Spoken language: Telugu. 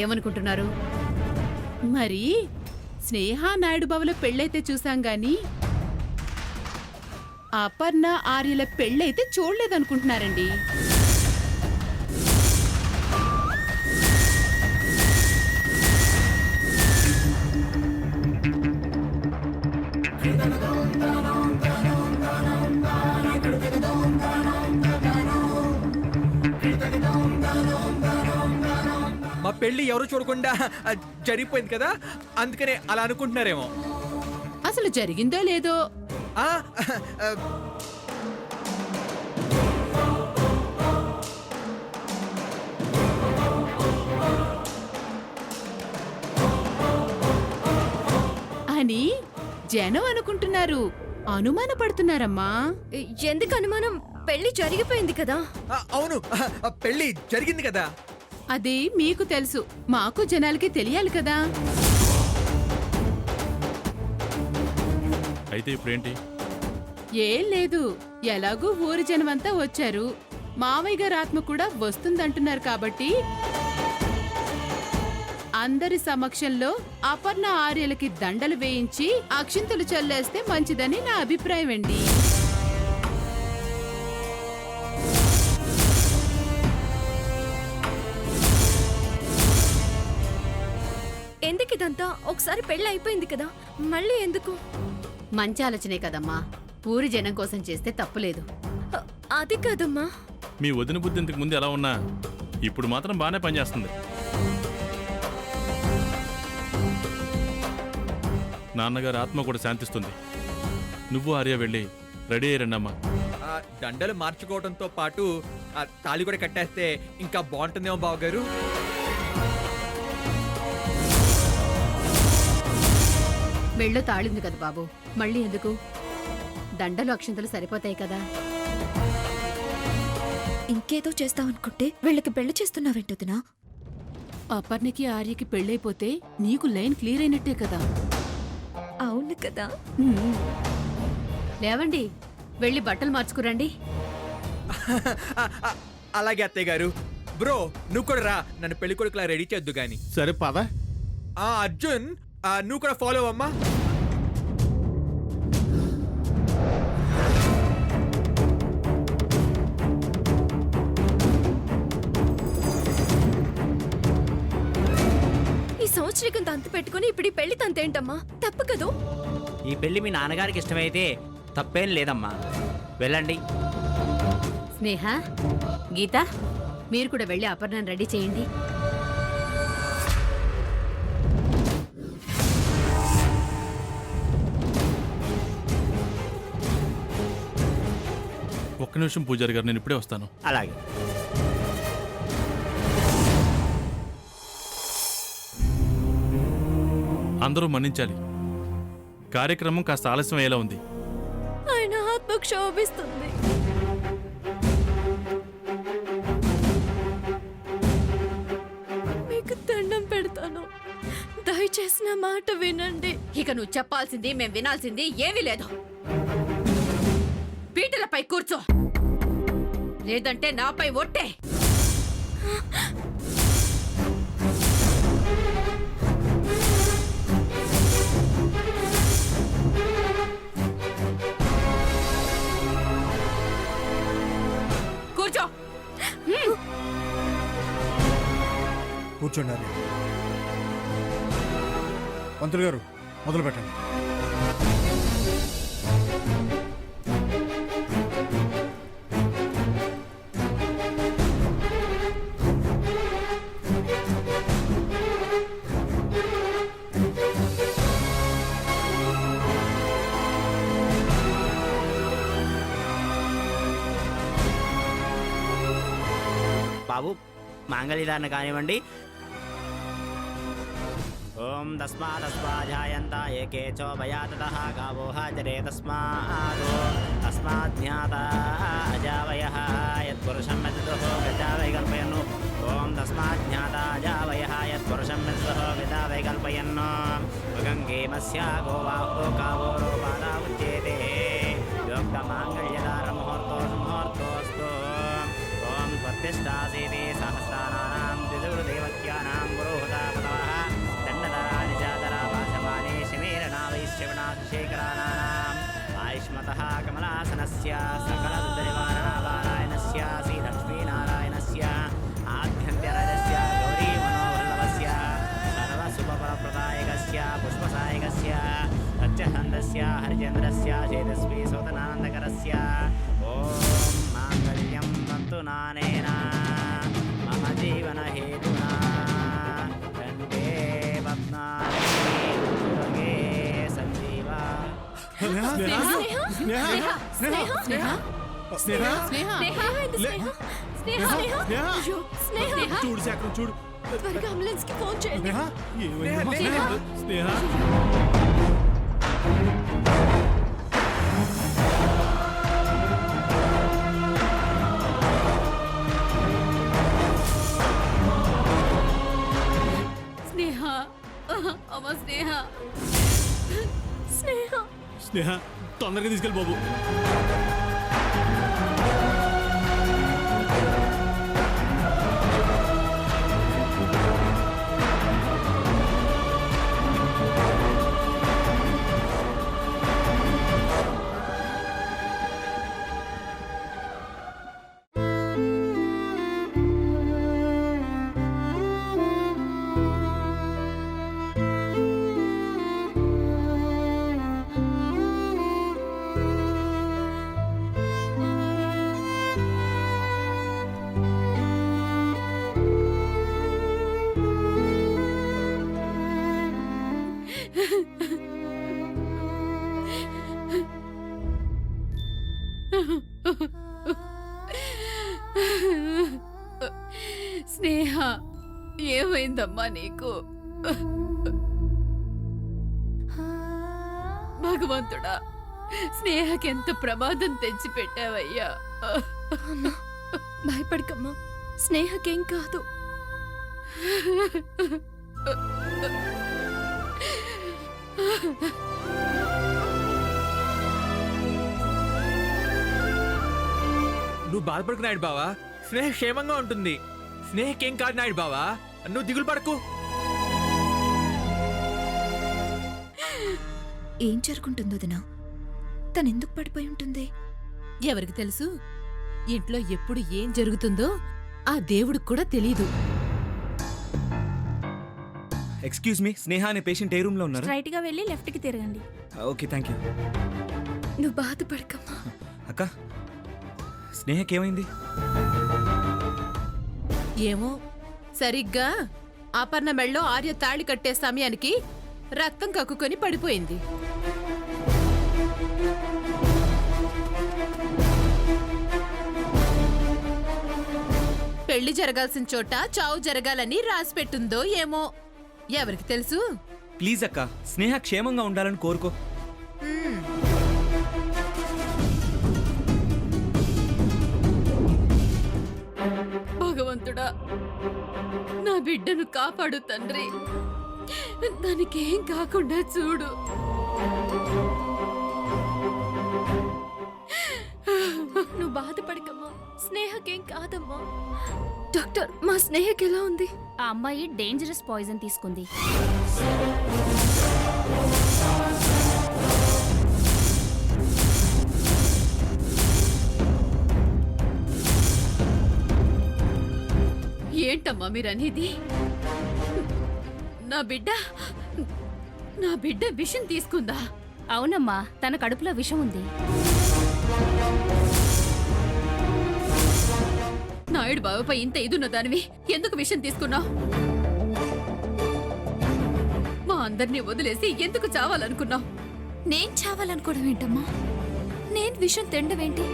ఏమనుకుంటున్నారు? మరి స్నేహ నాయుడు బాబుల పెళ్ళైతే చూసాం గాని అపర్ణ ఆర్యల పెళ్ళైతే చూడలేదనుకుంటున్నారండి. మా పెళ్లి ఎవరు చూడకుండా జరిగిపోయింది కదా, అందుకనే అలా అనుకుంటున్నారేమో. అసలు జరిగిందో లేదో. ఆ, అని జనం అనుకుంటున్నారు. అనుమాన పడుతున్నారమ్మా. ఎందుకు అనుమానం? పెళ్లి జరిగిపోయింది కదా. అవును, పెళ్లి జరిగింది కదా. అది మీకు తెలుసు, మాకు జనాలకి తెలియాలి కదా. అయితే ఇప్పుడేంటి? ఏం లేదు, ఎలాగూ ఊరి జనమంతా వచ్చారు. మావయ్య గారి ఆత్మ కూడా వస్తుందంటున్నారు కాబట్టి అందరి సమక్షంలో అపర్ణ ఆర్యలకి దండలు వేయించి అక్షింతలు చల్లేస్తే మంచిదని నా అభిప్రాయం అండి. ఎందుకు ఇదంతా? ఒకసారి పెళ్లి అయిపోయింది కదా, మళ్ళీ ఎందుకు? మంచి ఆలోచనే కదమ్మా, ఊరి జనం కోసం చేస్తే తప్పులేదు. అది కాదమ్మా. మీ వదిన బుద్ధి ఇంతకు ముందు ఎలా ఉన్నా ఇప్పుడు మాత్రం బాగానే పనిచేస్తుంది. నాన్నగారి ఆత్మ కూడా శాంతిస్తుంది. నువ్వు ఆర్య వెళ్ళి రెడీ అయ్యారన్నమ్మా. దండలు మార్చుకోవడంతో పాటు తాళి కూడా కట్టేస్తే ఇంకా బాగుంటుందేమో బావగారు. మెళ్ళో తాళింది కదా బాబు, మళ్ళీ ఎందుకు? దండలు అక్షింతలు సరిపోతాయి కదా. ఇంకేదో చేస్తావనుకుంటే వీళ్ళకి పెళ్లి చేస్తున్నావేంటొదినా? అపర్ణకి ఆర్యకి పెళ్ళైపోతే నీకు లైన్ క్లియర్ అయినట్టే కదా. అవును కదా. లేవండి, వెళ్ళి బట్టలు మార్చుకురండి. అలాగే అత్తయ్య గారు. బ్రో, నువ్వు కూడా రా, నన్ను పెళ్లి కొడుకులా రెడీ చేద్దు గాని. సరే పద. అర్జున్, నువ్వు కూడా ఫాలో అమ్మా. ఈ సంవత్సరం తంతు పెట్టుకుని ఇప్పుడు ఈ పెళ్లి తంతేంటమ్మా? తప్పు కదూ. ఈ పెళ్లి మీ నాన్నగారికి ఇష్టమైతే తప్పేం లేదమ్మా, వెళ్ళండి. స్నేహ, గీత, మీరు కూడా వెళ్ళి అపర్ణను రెడీ చేయండి. ఒక్క నిమిషం పూజారి గారు, నేను ఇప్పుడే వస్తాను. అలాగే. అందరూ మన్నించాలి, కార్యక్రమం కాస్త ఆలస్యం అయ్యేలా ఉంది. ఆయన ఆత్మ క్షోభిస్తుంది. మీకు దండం పెడతాను, దయచేసి నా మాట వినండి. ఇక నువ్వు చెప్పాల్సింది మేం వినాల్సింది ఏమీ లేదు. పీటలపై కూర్చో, లేదంటే నాపై ఒట్టే. కూర్చో. కూర్చోండి. పంతులు గారు, మొదలు పెట్టండి. బాబు, మాంగళ్యదారణ కానివ్వండి. ఓం తస్మాదస్వాధ్యాయంత ఏకే చోభయాతః గావో హాజరే తస్మాజ్ఞాత అజావయః యత్పురుషం యతతో గజా వైకల్పయన్. ఓం తస్మాజ్ఞాత అజావయః యత్పురుషం యతతో గజా వైకల్పయన్. గంగేమస్యా గోవాహో కావో రోపాదా ఉచ్యేతే. యోక్త మాంగళ్యదార ముహూర్తోస్తు. ఓం స్వస్తిష్టాసీతే సహస్రానాం ద్విజగురుదేవత్యానాం పురోహిత సింహాసనస్య సకల దుర్నివారణారాయణస్య శ్రీ లక్ష్మీనారాయణస్య ఆద్యంత్యరాజస్య గౌరీ మనోవల్లభస్య సర్వశుభఫలప్రదాయకస్య పుష్పసాయకస్య సత్యహందస్య హరిచంద్రస్య చేతస్వి సోదనానందకరస్య ఓం మాంగళ్యం తంతు నానేన మమ జీవన హేతునా కంఠే పద్మాని సుభగే సంజీవా. స్నేహ స్నేహ స్నేహ స్నేహ స్నేహ స్నేహ ఏమైంది స్నేహ? స్నేహ స్నేహ స్నేహ అయ్యో, స్నేహ చూడు శాఖం చూడు త్వరగా అంబులెన్స్ కి ఫోన్ చేయండి. స్నేహ ఏమైందమ్మా? స్నేహ స్నేహ అమ్మ స్నేహ స్నేహ స్నేహ తొందరగా తీసుకెళ్ళి బాబు. స్నేహ ఏమైందమ్మా నీకు? భగవంతుడా, స్నేహకెంత ప్రమాదం తెచ్చి పెట్టావయ్యా. అమ్మా భయపడకమ్మా, స్నేహకేం కాదు. నువ్వు బాధపడుకు నాయుడు బావా, స్నేహ క్షేమంగా ఉంటుంది. స్నేహకేం కాదు నాయుడు బావా, నువ్వు దిగులు పడకు. ఏం జరుగుంటుందో దినా? తనెందుకు పడిపోయి ఉంటుంది? ఎవరికి తెలుసు? ఇంట్లో ఎప్పుడు ఏం జరుగుతుందో ఆ దేవుడికి కూడా తెలీదు. ఎక్స్క్యూజ్ మీ, స్నేహ అనే పేషెంట్ ఏ రూమ్ లో ఉన్నారు? స్ట్రైట్ గా వెళ్ళి లెఫ్ట్ కి తిరగండి. Okay thank you. నువ్వు బాధపడకమ్మా. అక్క, స్నేహకేమైంది? ఏమో, సరిగ్గా అపర్ణ మెళ్ళో ఆర్య తాళి కట్టే సమయానికి రక్తం కక్కుకొని పడిపోయింది. పెళ్లి జరగాల్సిన చోట చావు జరగాలని రాసిపెట్టుందో ఏమో, ఎవరికి తెలుసు? ప్లీజ్ అక్క, స్నేహ క్షేమంగా ఉండాలని కోరుకో. మ్మ్. భగవంతుడా, నా బిడ్డను కాపాడు తండ్రి. దానికేం కాకుండా చూడు. నువ్వు బాధపడకమ్మా, స్నేహకేం కాదమ్మా. డాక్టర్, మా స్నేహకి ఎలా ఉంది? ఆ అమ్మాయి డేంజరస్ పాయిజన్ తీసుకుంది. ఏంటమ్మా మీరనేది? నా బిడ్డ విషం తీసుకుందా? అవునమ్మా, తన కడుపులో విషం ఉంది. నాయుడు బావపై ఇంత ఇదున్న దానివి ఎందుకు విషం తీసుకున్నావు? మా అందరినీ వదిలేసి ఎందుకు చావాలనుకున్నావు? నేను చావాలనుకోవడం ఏంటమ్మా? నేను విషం తినడం ఏంటి?